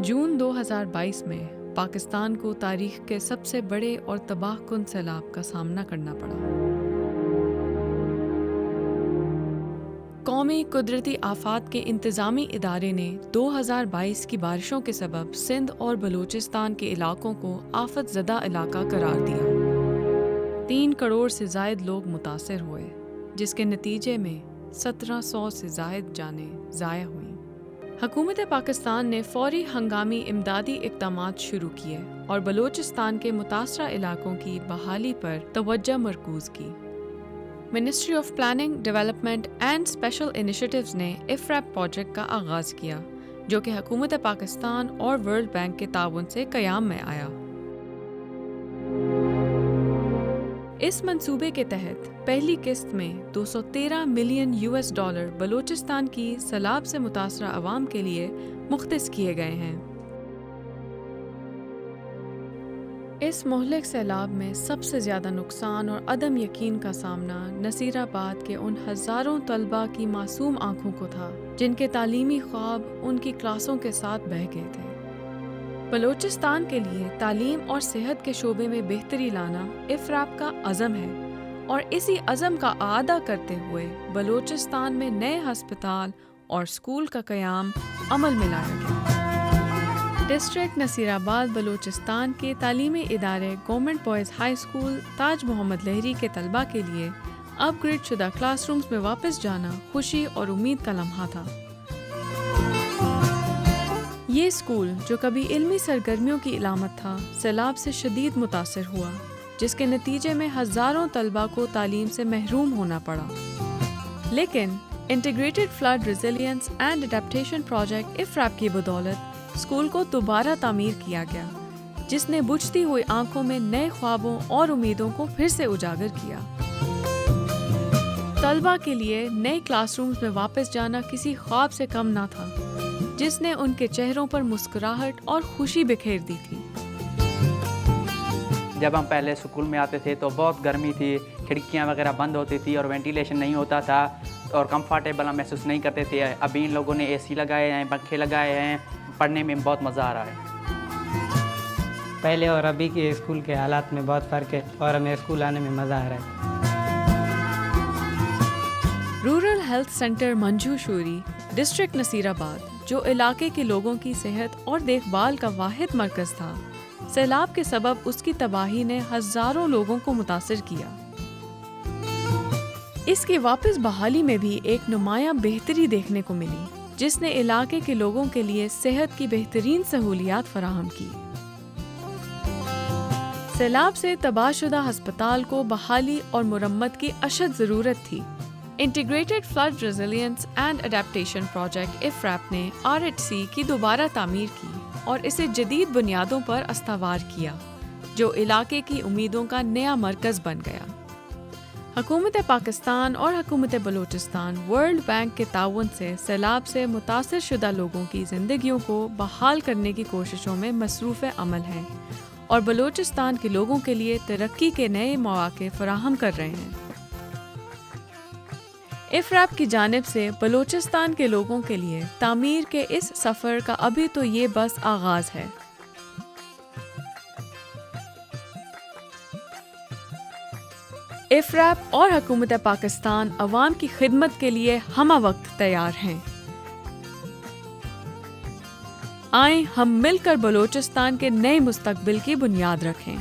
جون 2022 میں پاکستان کو تاریخ کے سب سے بڑے اور تباہ کن سیلاب کا سامنا کرنا پڑا۔ قومی قدرتی آفات کے انتظامی ادارے نے 2022 کی بارشوں کے سبب سندھ اور بلوچستان کے علاقوں کو آفت زدہ علاقہ قرار دیا۔ 3 کروڑ سے زائد لوگ متاثر ہوئے، جس کے نتیجے میں 1700 سے زائد جانیں ضائع ہوئیں۔ حکومت پاکستان نے فوری ہنگامی امدادی اقدامات شروع کیے اور بلوچستان کے متاثرہ علاقوں کی بحالی پر توجہ مرکوز کی۔ Ministry of planning, development and special initiatives نے افریپ پروجیکٹ کا آغاز کیا، جو کہ حکومت پاکستان اور ورلڈ بینک کے تعاون سے قیام میں آیا۔ اس منصوبے کے تحت پہلی قسط میں $213 ملین بلوچستان کی سیلاب سے متاثرہ عوام کے لیے مختص کیے گئے ہیں۔ اس مہلک سیلاب میں سب سے زیادہ نقصان اور عدم یقین کا سامنا نصیر آباد کے ان ہزاروں طلباء کی معصوم آنکھوں کو تھا جن کے تعلیمی خواب ان کی کلاسوں کے ساتھ بہہ گئے تھے۔ بلوچستان کے لیے تعلیم اور صحت کے شعبے میں بہتری لانا افریپ کا عزم ہے، اور اسی عزم کا اعادہ کرتے ہوئے بلوچستان میں نئے ہسپتال اور اسکول کا قیام عمل میں لایا گیا۔ ڈسٹرکٹ نصیر آباد بلوچستان کے تعلیمی ادارے government boys high school Taj Muhammad Lohri کے طلباء کے لیے اپ گریڈ شدہ کلاس رومز میں واپس جانا خوشی اور امید کا لمحہ تھا۔ یہ اسکول، جو کبھی علمی سرگرمیوں کی علامت تھا، سیلاب سے شدید متاثر ہوا، جس کے نتیجے میں ہزاروں طلباء کو تعلیم سے محروم ہونا پڑا۔ لیکن integrated flood resilience and adaptation project IFRAP کی بدولت اسکول کو دوبارہ تعمیر کیا گیا، جس نے بجھتی ہوئی آنکھوں میں نئے خوابوں اور امیدوں کو پھر سے اجاگر کیا۔ طلباء کے لیے نئے کلاس رومز میں واپس جانا کسی خواب سے کم نہ تھا، جس نے ان کے چہروں پر مسکراہٹ اور خوشی بکھیر دی تھی۔ جب ہم پہلے اسکول میں آتے تھے تو بہت گرمی تھی، کھڑکیاں وغیرہ بند ہوتی تھی اور وینٹیلیشن نہیں ہوتا تھا اور کمفرٹیبل ہم محسوس نہیں کرتے تھے۔ ابھی ان لوگوں نے اے سی لگائے ہیں، پنکھے لگائے ہیں، پڑھنے میں بہت مزہ آ رہا ہے۔ پہلے اور ابھی کے اسکول کے حالات میں بہت فرق ہے اور ہمیں اسکول آنے میں مزہ آ رہا ہے۔ Rural health centre Manju Shori, district Nasirabad, جو علاقے کے لوگوں کی صحت اور دیکھ بھال کا واحد مرکز تھا، سیلاب کے سبب اس کی تباہی نے ہزاروں لوگوں کو متاثر کیا۔ اس کی واپس بحالی میں بھی ایک نمایاں بہتری دیکھنے کو ملی، جس نے علاقے کے لوگوں کے لیے صحت کی بہترین سہولیات فراہم کی۔ سیلاب سے تباہ شدہ ہسپتال کو بحالی اور مرمت کی اشد ضرورت تھی۔ Integrated flood resilience and adaptation project IFRAP نے RHC کی دوبارہ تعمیر کی اور اسے جدید بنیادوں پر استوار کیا، جو علاقے کی امیدوں کا نیا مرکز بن گیا۔ حکومت پاکستان اور حکومت بلوچستان ورلڈ بینک کے تعاون سے سیلاب سے متاثر شدہ لوگوں کی زندگیوں کو بحال کرنے کی کوششوں میں مصروف عمل ہیں اور بلوچستان کے لوگوں کے لیے ترقی کے نئے مواقع فراہم کر رہے ہیں۔ افریپ کی جانب سے بلوچستان کے لوگوں کے لیے تعمیر کے اس سفر کا ابھی تو یہ بس آغاز ہے۔ افریپ اور حکومت پاکستان عوام کی خدمت کے لیے ہمہ وقت تیار ہیں۔ آئیں ہم مل کر بلوچستان کے نئے مستقبل کی بنیاد رکھیں۔